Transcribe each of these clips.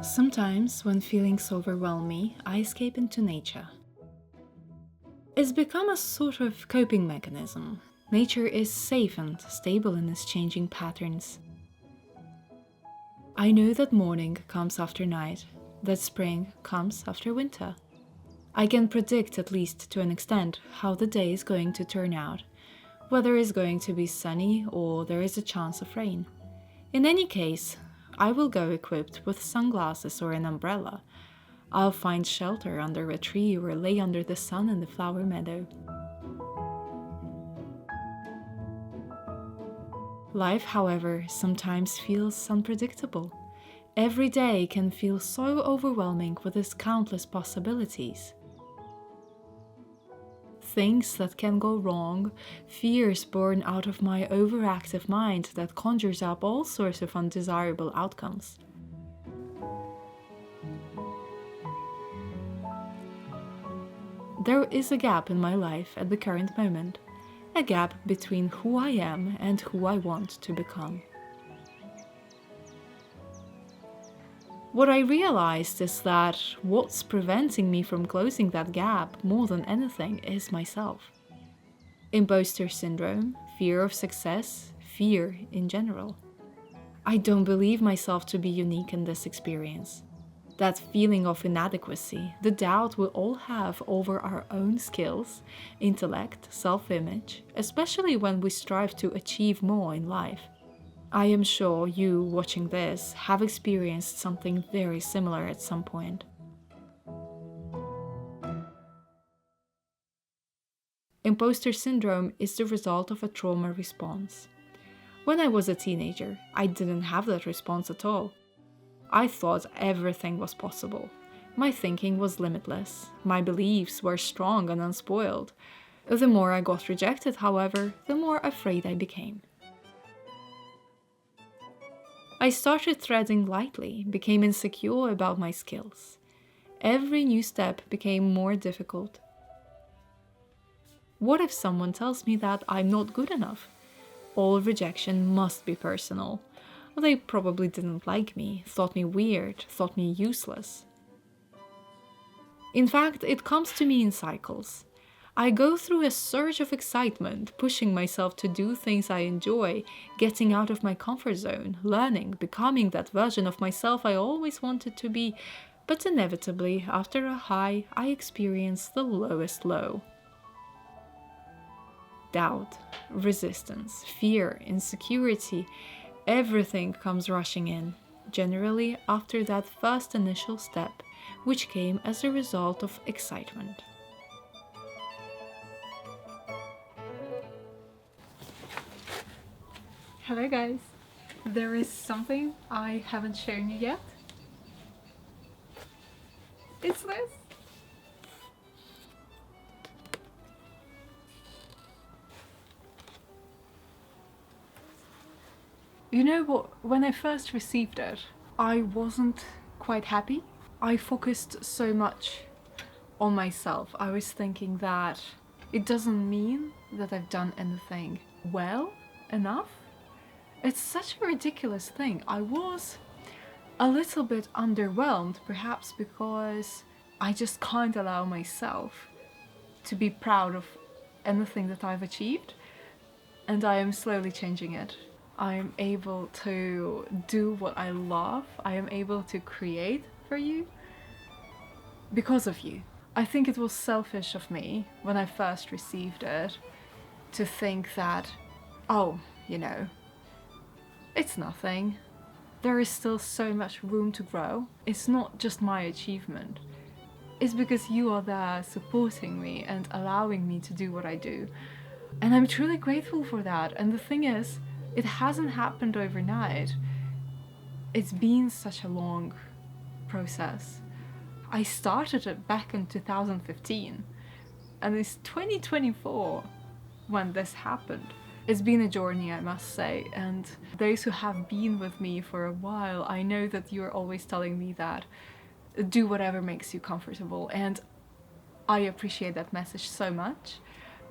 Sometimes, when feelings overwhelm me, I escape into nature. It's become a sort of coping mechanism. Nature is safe and stable in its changing patterns. I know that morning comes after night, that spring comes after winter. I can predict, at least to an extent, how the day is going to turn out, whether it's going to be sunny or there is a chance of rain. In any case, I will go equipped with sunglasses or an umbrella. I'll find shelter under a tree or lay under the sun in the flower meadow. Life, however, sometimes feels unpredictable. Every day can feel so overwhelming with its countless possibilities. Things that can go wrong, fears born out of my overactive mind that conjures up all sorts of undesirable outcomes. There is a gap in my life at the current moment, a gap between who I am and who I want to become. What I realized is that what's preventing me from closing that gap more than anything is myself. Imposter syndrome, fear of success, fear in general. I don't believe myself to be unique in this experience. That feeling of inadequacy, the doubt we all have over our own skills, intellect, self-image, especially when we strive to achieve more in life. I am sure you, watching this, have experienced something very similar at some point. Imposter syndrome is the result of a trauma response. When I was a teenager, I didn't have that response at all. I thought everything was possible. My thinking was limitless. My beliefs were strong and unspoiled. The more I got rejected, however, the more afraid I became. I started treading lightly, became insecure about my skills. Every new step became more difficult. What if someone tells me that I'm not good enough? All rejection must be personal. They probably didn't like me, thought me weird, thought me useless. In fact, it comes to me in cycles. I go through a surge of excitement, pushing myself to do things I enjoy, getting out of my comfort zone, learning, becoming that version of myself I always wanted to be, but inevitably, after a high, I experience the lowest low. Doubt, resistance, fear, insecurity, everything comes rushing in, generally after that first initial step, which came as a result of excitement. Hello guys! There is something I haven't shown you yet. It's this! You know what, when I first received it, I wasn't quite happy. I focused so much on myself. I was thinking that it doesn't mean that I've done anything well enough. It's such a ridiculous thing. I was a little bit underwhelmed, perhaps because I just can't allow myself to be proud of anything that I've achieved, and I am slowly changing it. I am able to do what I love. I am able to create for you because of you. I think it was selfish of me when I first received it to think that, oh, you know, it's nothing. There is still so much room to grow. It's not just my achievement. It's because you are there supporting me and allowing me to do what I do. And I'm truly grateful for that. And the thing is, it hasn't happened overnight. It's been such a long process. I started it back in 2015, and it's 2024 when this happened. It's been a journey, I must say, and those who have been with me for a while, I know that you're always telling me that do whatever makes you comfortable, and I appreciate that message so much,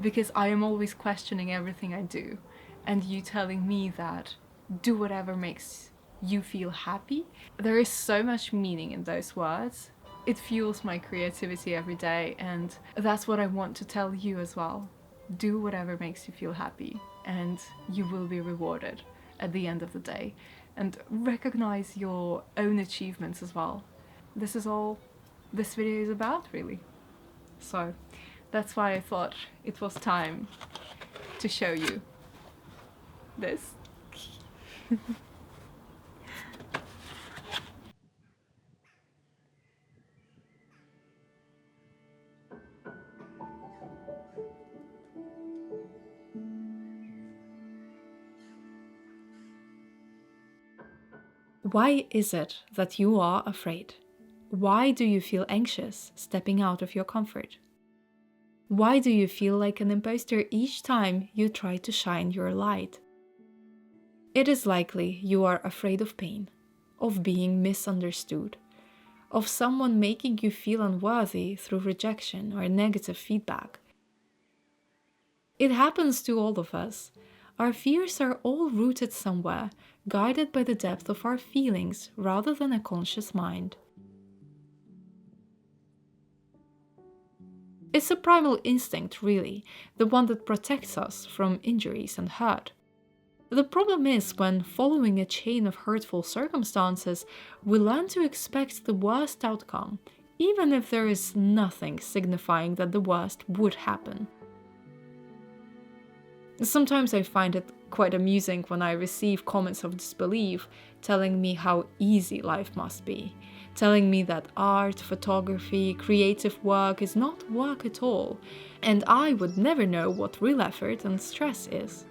because I am always questioning everything I do, and you telling me that do whatever makes you feel happy. There is so much meaning in those words. It fuels my creativity every day, and that's what I want to tell you as well. Do whatever makes you feel happy, and you will be rewarded at the end of the day. And recognize your own achievements as well. This is all this video is about, really. So that's why I thought it was time to show you this. Why is it that you are afraid? Why do you feel anxious stepping out of your comfort? Why do you feel like an imposter each time you try to shine your light? It is likely you are afraid of pain, of being misunderstood, of someone making you feel unworthy through rejection or negative feedback. It happens to all of us. Our fears are all rooted somewhere, guided by the depth of our feelings rather than a conscious mind. It's a primal instinct, really, the one that protects us from injuries and hurt. The problem is when, following a chain of hurtful circumstances, we learn to expect the worst outcome, even if there is nothing signifying that the worst would happen. Sometimes I find it quite amusing when I receive comments of disbelief telling me how easy life must be, telling me that art, photography, creative work is not work at all, and I would never know what real effort and stress is.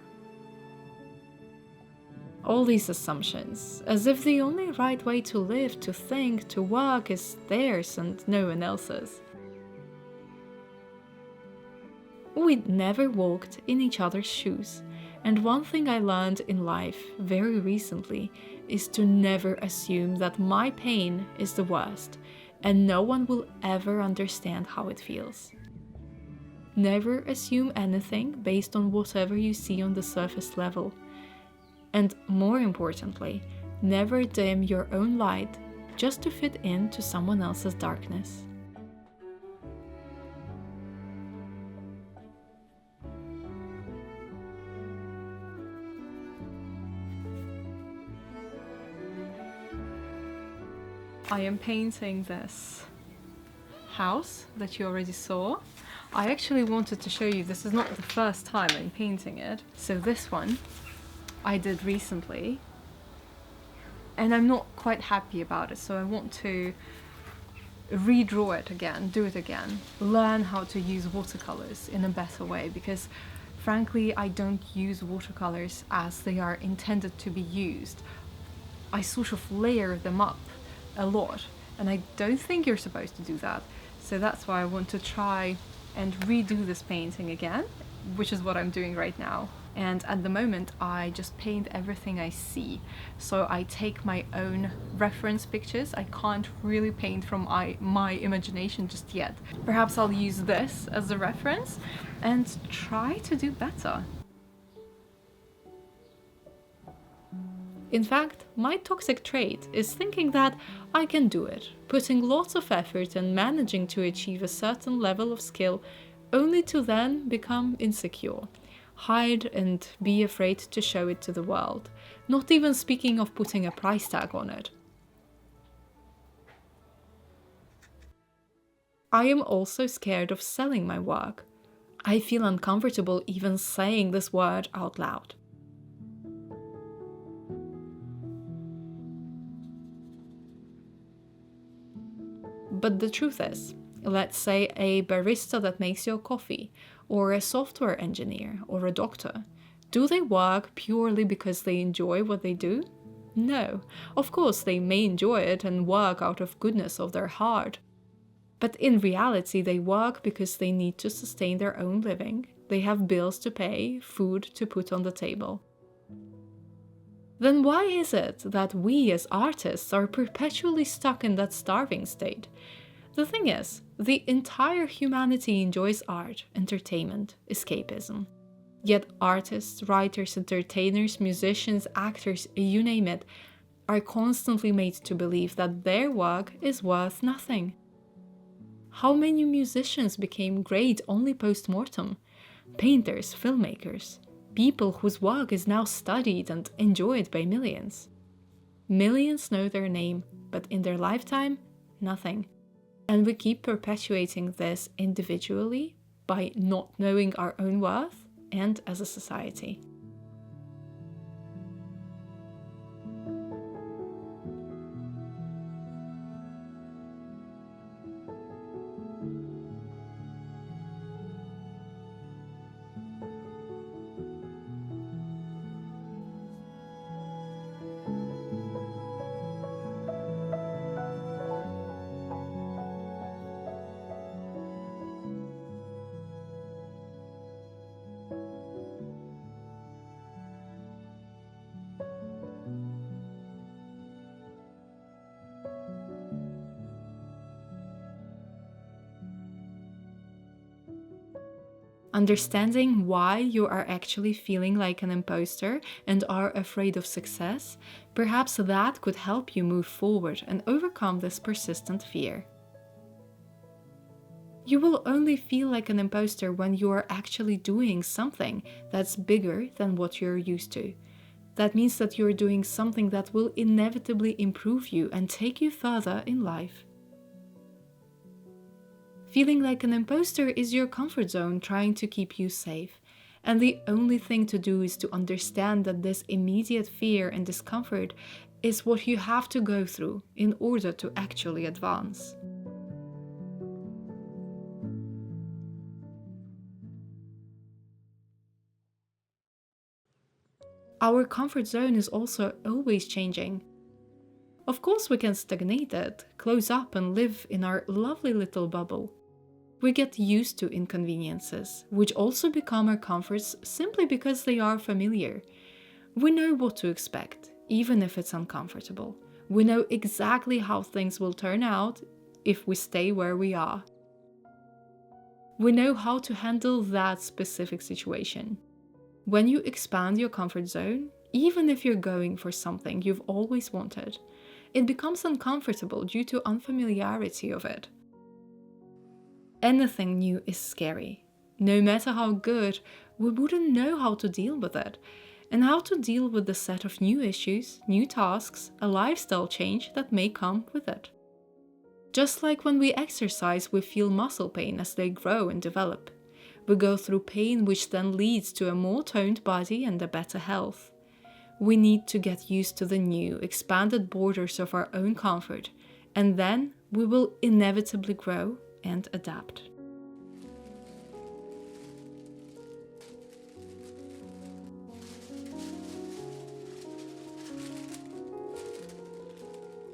All these assumptions, as if the only right way to live, to think, to work is theirs and no one else's. We never walked in each other's shoes, and one thing I learned in life very recently is to never assume that my pain is the worst, and no one will ever understand how it feels. Never assume anything based on whatever you see on the surface level. And more importantly, never dim your own light just to fit into someone else's darkness. I am painting this house that you already saw. I actually wanted to show you, this is not the first time I'm painting it. So this one I did recently, and I'm not quite happy about it, so I want to redraw it again, do it again, learn how to use watercolors in a better way, because frankly I don't use watercolors as they are intended to be used. I sort of layer them up a lot, and I don't think you're supposed to do that. So that's why I want to try and redo this painting again, which is what I'm doing right now. And at the moment I just paint everything I see. So I take my own reference pictures. I can't really paint from my imagination just yet. Perhaps I'll use this as a reference and try to do better. In fact, my toxic trait is thinking that I can do it, putting lots of effort and managing to achieve a certain level of skill, only to then become insecure, hide and be afraid to show it to the world, not even speaking of putting a price tag on it. I am also scared of selling my work. I feel uncomfortable even saying this word out loud. But the truth is, let's say a barista that makes your coffee, or a software engineer, or a doctor. Do they work purely because they enjoy what they do? No. Of course, they may enjoy it and work out of goodness of their heart. But in reality, they work because they need to sustain their own living. They have bills to pay, food to put on the table. Then why is it that we as artists are perpetually stuck in that starving state? The thing is, the entire humanity enjoys art, entertainment, escapism. Yet artists, writers, entertainers, musicians, actors, you name it, are constantly made to believe that their work is worth nothing. How many musicians became great only post-mortem? Painters, filmmakers, people whose work is now studied and enjoyed by millions. Millions know their name, but in their lifetime, nothing. And we keep perpetuating this individually by not knowing our own worth and as a society. Understanding why you are actually feeling like an imposter and are afraid of success, perhaps that could help you move forward and overcome this persistent fear. You will only feel like an imposter when you are actually doing something that's bigger than what you're used to. That means that you're doing something that will inevitably improve you and take you further in life. Feeling like an imposter is your comfort zone trying to keep you safe, and the only thing to do is to understand that this immediate fear and discomfort is what you have to go through in order to actually advance. Our comfort zone is also always changing. Of course, we can stagnate it, close up and live in our lovely little bubble. We get used to inconveniences, which also become our comforts simply because they are familiar. We know what to expect, even if it's uncomfortable. We know exactly how things will turn out if we stay where we are. We know how to handle that specific situation. When you expand your comfort zone, even if you're going for something you've always wanted, it becomes uncomfortable due to unfamiliarity of it. Anything new is scary. No matter how good, we wouldn't know how to deal with it, and how to deal with the set of new issues, new tasks, a lifestyle change that may come with it. Just like when we exercise, we feel muscle pain as they grow and develop. We go through pain which then leads to a more toned body and a better health. We need to get used to the new, expanded borders of our own comfort, and then we will inevitably grow and adapt.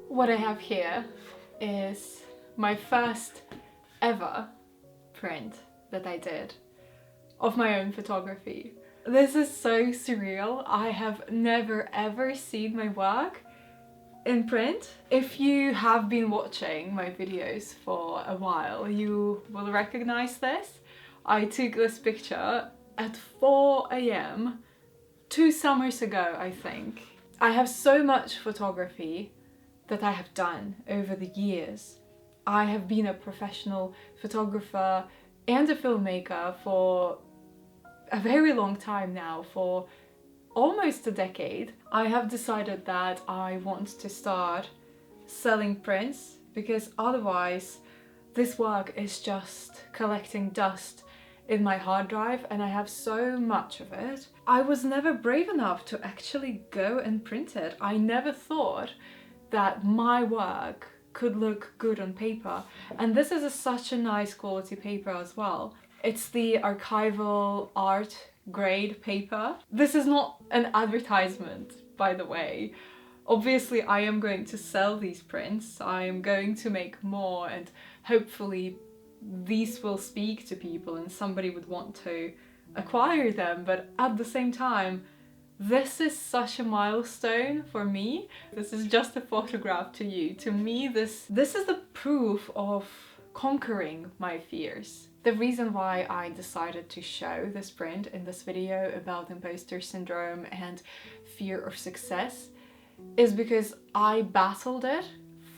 What I have here is my first ever print that I did of my own photography. This is so surreal. I have never ever seen my work in print. If you have been watching my videos for a while, you will recognize this. I took this picture at 4 a.m. 2 summers ago, I think. I have so much photography that I have done over the years. I have been a professional photographer and a filmmaker for a very long time now, for almost a decade. I have decided that I want to start selling prints because otherwise this work is just collecting dust in my hard drive and I have so much of it. I was never brave enough to actually go and print it. I never thought that my work could look good on paper, and this is such a nice quality paper as well. It's the archival art grade paper. This is not an advertisement, by the way. Obviously, I am going to sell these prints. I am going to make more, and hopefully these will speak to people and somebody would want to acquire them. But at the same time, this is such a milestone for me. This is just a photograph to you. To me, this is the proof of conquering my fears. The reason why I decided to show this print in this video about imposter syndrome and fear of success is because I battled it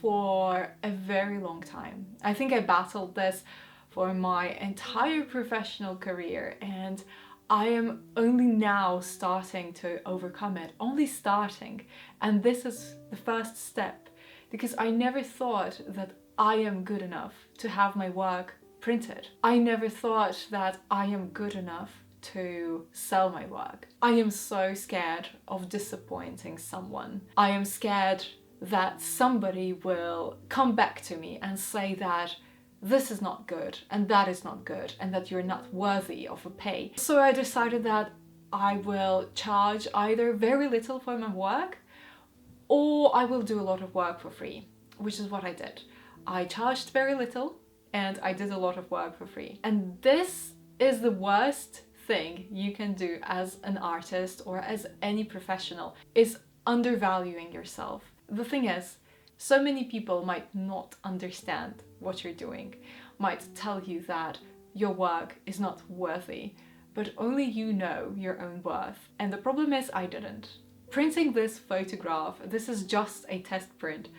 for a very long time. I think I battled this for my entire professional career, and I am only now starting to overcome it, only starting. And this is the first step, because I never thought that I am good enough to have my work printed. I never thought that I am good enough to sell my work. I am so scared of disappointing someone. I am scared that somebody will come back to me and say that this is not good and that is not good and that you're not worthy of a pay. So I decided that I will charge either very little for my work, or I will do a lot of work for free, which is what I did. I charged very little and I did a lot of work for free. And this is the worst thing you can do as an artist or as any professional, is undervaluing yourself. The thing is, so many people might not understand what you're doing, might tell you that your work is not worthy, but only you know your own worth. And the problem is, I didn't. Printing this photograph, this is just a test print,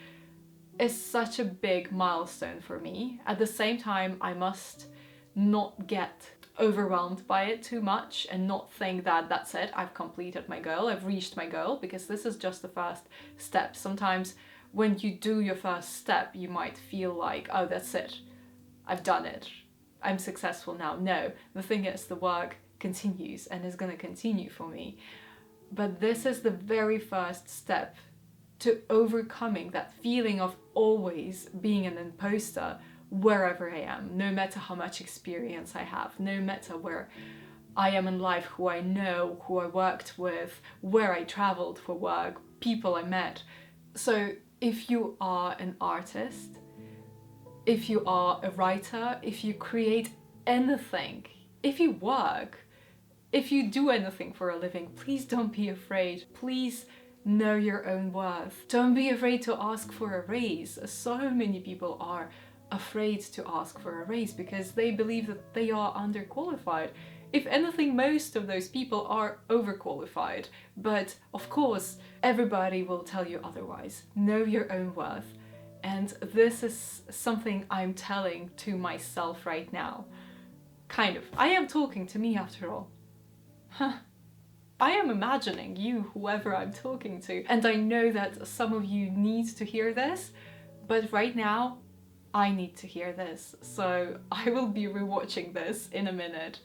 is such a big milestone for me. At the same time, I must not get overwhelmed by it too much and not think that that's it, I've completed my goal, I've reached my goal, because this is just the first step. Sometimes when you do your first step, you might feel like, oh, that's it, I've done it, I'm successful now. No, the thing is, the work continues and is going to continue for me. But this is the very first step to overcoming that feeling of always being an imposter wherever I am, no matter how much experience I have, no matter where I am in life, who I know, who I worked with, where I traveled for work, people I met. So if you are an artist, if you are a writer, if you create anything, if you work, if you do anything for a living, please don't be afraid. Please know your own worth. Don't be afraid to ask for a raise. So many people are afraid to ask for a raise because they believe that they are underqualified. If anything, most of those people are overqualified. But of course, everybody will tell you otherwise. Know your own worth. And this is something I'm telling to myself right now. Kind of. I am talking to me after all. I am imagining you, whoever I'm talking to, and I know that some of you need to hear this, but right now, I need to hear this, so I will be rewatching this in a minute.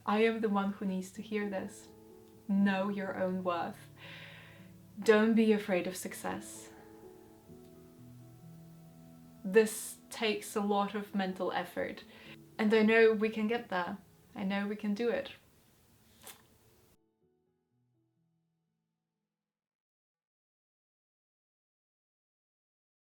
I am the one who needs to hear this. Know your own worth. Don't be afraid of success. This takes a lot of mental effort. And I know we can get there. I know we can do it.